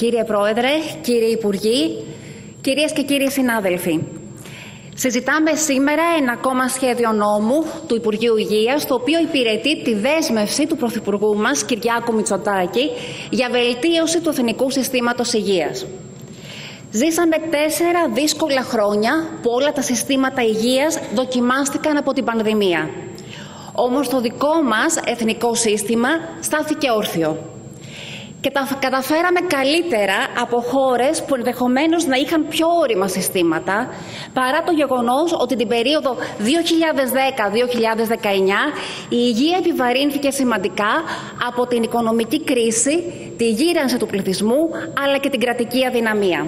Κύριε Πρόεδρε, κύριοι Υπουργοί, κυρίες και κύριοι συνάδελφοι. Συζητάμε σήμερα ένα ακόμα σχέδιο νόμου του Υπουργείου Υγείας, το οποίο υπηρετεί τη δέσμευση του Πρωθυπουργού μας, Κυριάκου Μητσοτάκη, για βελτίωση του Εθνικού Συστήματος Υγείας. Ζήσαμε 4 δύσκολα χρόνια που όλα τα συστήματα υγείας δοκιμάστηκαν από την πανδημία. Όμως το δικό μας εθνικό σύστημα στάθηκε όρθιο. Και τα καταφέραμε καλύτερα από χώρες που ενδεχομένως να είχαν πιο όρημα συστήματα, παρά το γεγονός ότι την περίοδο 2010-2019 η υγεία επιβαρύνθηκε σημαντικά από την οικονομική κρίση, τη γύρανση του πληθυσμού, αλλά και την κρατική αδυναμία.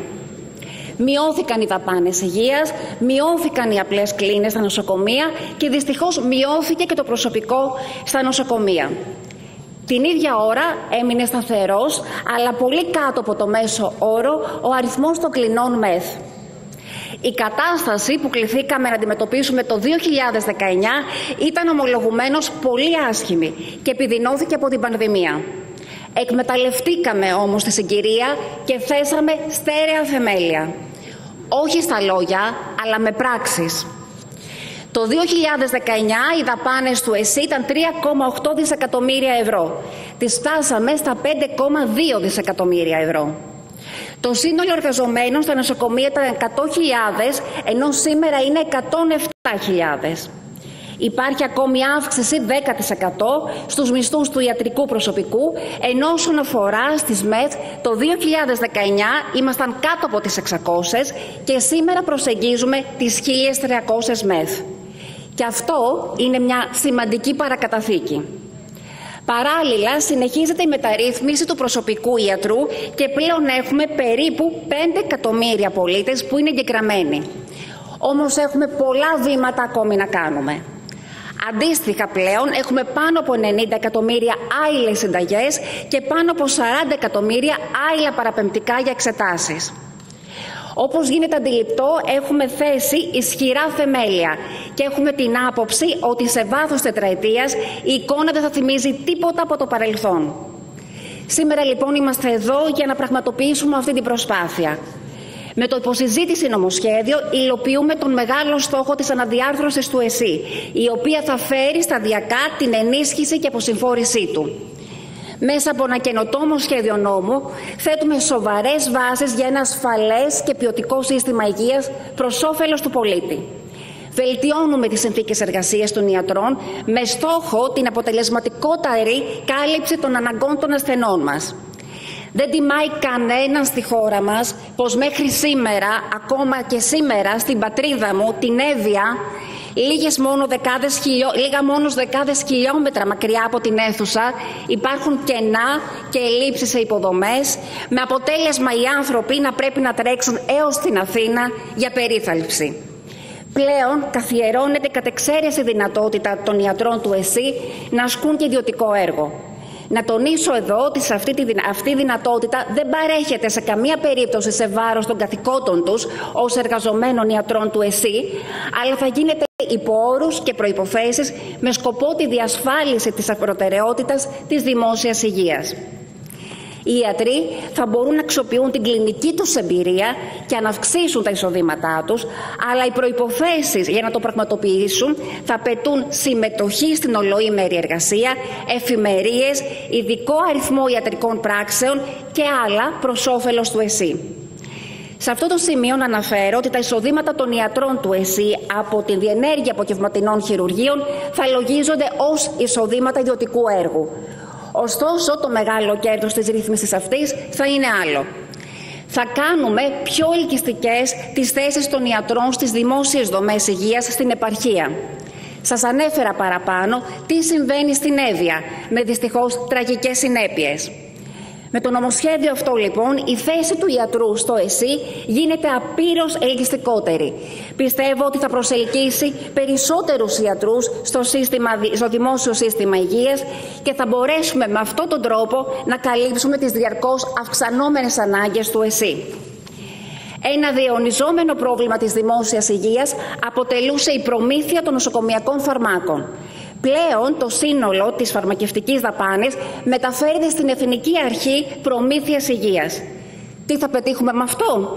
Μειώθηκαν οι δαπάνες υγείας, μειώθηκαν οι απλές κλίνες στα νοσοκομεία και δυστυχώς μειώθηκε και το προσωπικό στα νοσοκομεία. Την ίδια ώρα έμεινε σταθερός, αλλά πολύ κάτω από το μέσο όρο, ο αριθμός των κλινών ΜΕΘ. Η κατάσταση που κληθήκαμε να αντιμετωπίσουμε το 2019 ήταν ομολογουμένως πολύ άσχημη και επιδεινώθηκε από την πανδημία. Εκμεταλλευτήκαμε όμως τη συγκυρία και θέσαμε στέρεα θεμέλια. Όχι στα λόγια, αλλά με πράξεις. Το 2019 οι δαπάνες του ΕΣΥ ήταν 3,8 δισεκατομμύρια ευρώ. Τις φτάσαμε στα 5,2 δισεκατομμύρια ευρώ. Το σύνολο εργαζομένων στα νοσοκομεία ήταν 100.000, ενώ σήμερα είναι 107.000. Υπάρχει ακόμη αύξηση 10% στους μισθούς του ιατρικού προσωπικού, ενώ όσον αφορά στις ΜΕΘ, το 2019 ήμασταν κάτω από τις 600 και σήμερα προσεγγίζουμε τις 1.300 ΜΕΘ. Και αυτό είναι μια σημαντική παρακαταθήκη. Παράλληλα, συνεχίζεται η μεταρρύθμιση του προσωπικού ιατρού και πλέον έχουμε περίπου 5 εκατομμύρια πολίτες που είναι εγγεγραμμένοι. Όμως έχουμε πολλά βήματα ακόμη να κάνουμε. Αντίστοιχα πλέον έχουμε πάνω από 90 εκατομμύρια άειλες συνταγές και πάνω από 40 εκατομμύρια άειλα παραπεμπτικά για εξετάσεις. Όπως γίνεται αντιληπτό, έχουμε θέσει ισχυρά θεμέλια και έχουμε την άποψη ότι σε βάθος τετραετίας η εικόνα δεν θα θυμίζει τίποτα από το παρελθόν. Σήμερα λοιπόν είμαστε εδώ για να πραγματοποιήσουμε αυτή την προσπάθεια. Με το υποσυζήτηση νομοσχέδιο υλοποιούμε τον μεγάλο στόχο της αναδιάρθρωσης του ΕΣΥ, η οποία θα φέρει σταδιακά την ενίσχυση και αποσυμφόρησή του. Μέσα από ένα καινοτόμο σχέδιο νόμου θέτουμε σοβαρές βάσεις για ένα ασφαλές και ποιοτικό σύστημα υγείας προς όφελος του πολίτη. Βελτιώνουμε τις συνθήκες εργασίας των ιατρών με στόχο την αποτελεσματικότερη κάλυψη των αναγκών των ασθενών μας. Δεν τιμάει κανέναν στη χώρα μας πως μέχρι σήμερα, ακόμα και σήμερα στην πατρίδα μου, την Εύβοια, λίγα μόνο δεκάδες χιλιόμετρα μακριά από την αίθουσα, υπάρχουν κενά και ελλείψεις σε υποδομές, με αποτέλεσμα οι άνθρωποι να πρέπει να τρέξουν έως την Αθήνα για περίθαλψη. Πλέον καθιερώνεται κατ' εξαίρεση δυνατότητα των ιατρών του ΕΣΥ να ασκούν και ιδιωτικό έργο. Να τονίσω εδώ ότι αυτή η δυνατότητα δεν παρέχεται σε καμία περίπτωση σε βάρος των καθηκόντων τους ως εργαζομένων ιατρών του ΕΣΥ, αλλά θα γίνεται υπό όρους και προϋποθέσεις με σκοπό τη διασφάλιση της προτεραιότητας της δημόσιας υγείας. Οι ιατροί θα μπορούν να αξιοποιούν την κλινική τους εμπειρία και να αυξήσουν τα εισοδήματά τους, αλλά οι προϋποθέσεις για να το πραγματοποιήσουν θα απαιτούν συμμετοχή στην ολοήμερη εργασία, εφημερίες, ειδικό αριθμό ιατρικών πράξεων και άλλα προς όφελος του ΕΣΥ. Σε αυτό το σημείο να αναφέρω ότι τα εισοδήματα των ιατρών του ΕΣΥ από την διενέργεια απογευματινών χειρουργείων θα λογίζονται ως εισοδήματα ιδιωτικού έργου. Ωστόσο, το μεγάλο κέρδος της ρύθμισης αυτής θα είναι άλλο. Θα κάνουμε πιο ελκυστικές τις θέσεις των ιατρών στις δημόσιες δομές υγείας στην επαρχία. Σας ανέφερα παραπάνω τι συμβαίνει στην Εύβοια, με δυστυχώς τραγικές συνέπειες. Με το νομοσχέδιο αυτό λοιπόν η θέση του ιατρού στο ΕΣΥ γίνεται απείρως ελκυστικότερη. Πιστεύω ότι θα προσελκύσει περισσότερους ιατρούς στο δημόσιο σύστημα υγείας και θα μπορέσουμε με αυτόν τον τρόπο να καλύψουμε τις διαρκώς αυξανόμενες ανάγκες του ΕΣΥ. Ένα διαιωνιζόμενο πρόβλημα της δημόσιας υγείας αποτελούσε η προμήθεια των νοσοκομειακών φαρμάκων. Πλέον το σύνολο της φαρμακευτικής δαπάνης μεταφέρεται στην Εθνική Αρχή Προμήθειας Υγείας. Τι θα πετύχουμε με αυτό?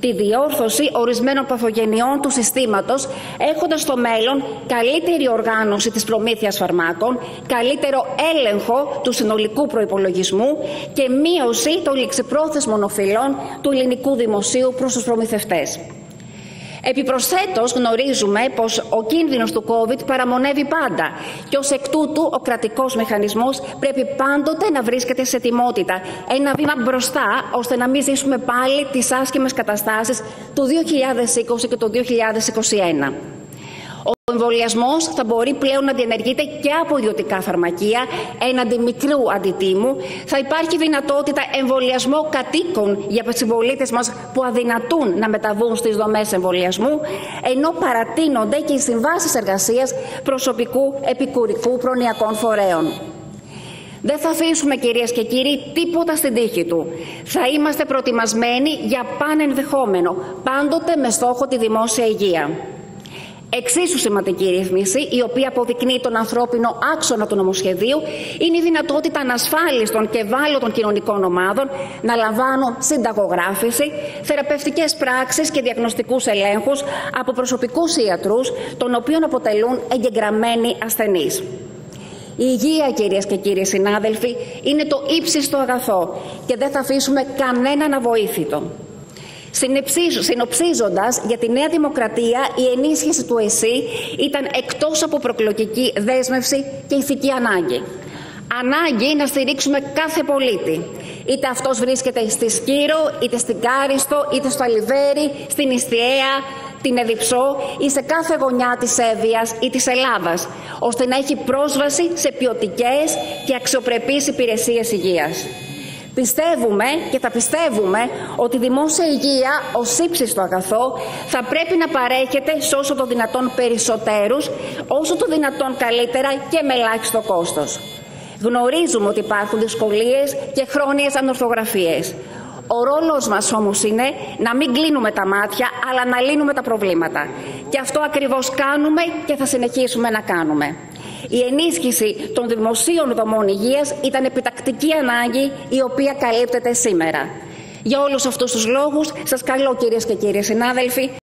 Τη διόρθωση ορισμένων παθογενειών του συστήματος, έχοντας στο μέλλον καλύτερη οργάνωση της προμήθειας φαρμάκων, καλύτερο έλεγχο του συνολικού προϋπολογισμού και μείωση των ληξιπρόθεσμων οφειλών του ελληνικού δημοσίου προς τους προμηθευτές. Επιπροσθέτως, γνωρίζουμε πως ο κίνδυνος του COVID παραμονεύει πάντα και ως εκ τούτου ο κρατικός μηχανισμός πρέπει πάντοτε να βρίσκεται σε ετοιμότητα, ένα βήμα μπροστά, ώστε να μην ζήσουμε πάλι τις άσχημες καταστάσεις του 2020 και του 2021. Ο εμβολιασμός θα μπορεί πλέον να διενεργείται και από ιδιωτικά φαρμακεία έναντι μικρού αντιτίμου. Θα υπάρχει δυνατότητα εμβολιασμού κατοίκων για τους συμπολίτες μας που αδυνατούν να μεταβούν στις δομές εμβολιασμού, ενώ παρατείνονται και οι συμβάσεις εργασίας προσωπικού επικουρικού προνοιακών φορέων. Δεν θα αφήσουμε, κυρίες και κύριοι, τίποτα στην τύχη του. Θα είμαστε προετοιμασμένοι για πανενδεχόμενο, πάντοτε με στόχο τη δημόσια υγεία. Εξίσου σημαντική ρύθμιση, η οποία αποδεικνύει τον ανθρώπινο άξονα του νομοσχεδίου, είναι η δυνατότητα ανασφάλιστων και ευάλωτων κοινωνικών ομάδων να λαμβάνουν συνταγογράφηση, θεραπευτικές πράξεις και διαγνωστικούς ελέγχους από προσωπικούς ιατρούς, των οποίων αποτελούν εγγεγραμμένοι ασθενείς. Η υγεία, κυρίες και κύριοι συνάδελφοι, είναι το ύψιστο αγαθό και δεν θα αφήσουμε κανέναν αβοήθητο. Συνοψίζοντας, για τη Νέα Δημοκρατία η ενίσχυση του ΕΣΥ ήταν εκτός από προεκλογική δέσμευση και ηθική ανάγκη. Ανάγκη να στηρίξουμε κάθε πολίτη, είτε αυτός βρίσκεται στη Σκύρο, είτε στην Κάριστο, είτε στο Αλιβέρι, στην Ιστιαία, την Εδιψό ή σε κάθε γωνιά της Εύβοιας ή της Ελλάδας, ώστε να έχει πρόσβαση σε ποιοτικές και αξιοπρεπείς υπηρεσίες υγείας. Πιστεύουμε και θα πιστεύουμε ότι η δημόσια υγεία ως ύψιστο αγαθό θα πρέπει να παρέχεται σε όσο το δυνατόν περισσότερους, όσο το δυνατόν καλύτερα και με ελάχιστο κόστος. Γνωρίζουμε ότι υπάρχουν δυσκολίες και χρόνιες ανορθογραφίες. Ο ρόλος μας όμως είναι να μην κλείνουμε τα μάτια, αλλά να λύνουμε τα προβλήματα. Και αυτό ακριβώς κάνουμε και θα συνεχίσουμε να κάνουμε. Η ενίσχυση των δημοσίων δομών υγείας ήταν επιτακτική ανάγκη, η οποία καλύπτεται σήμερα. Για όλους αυτούς τους λόγους, σας καλώ, κυρίες και κύριοι συνάδελφοι,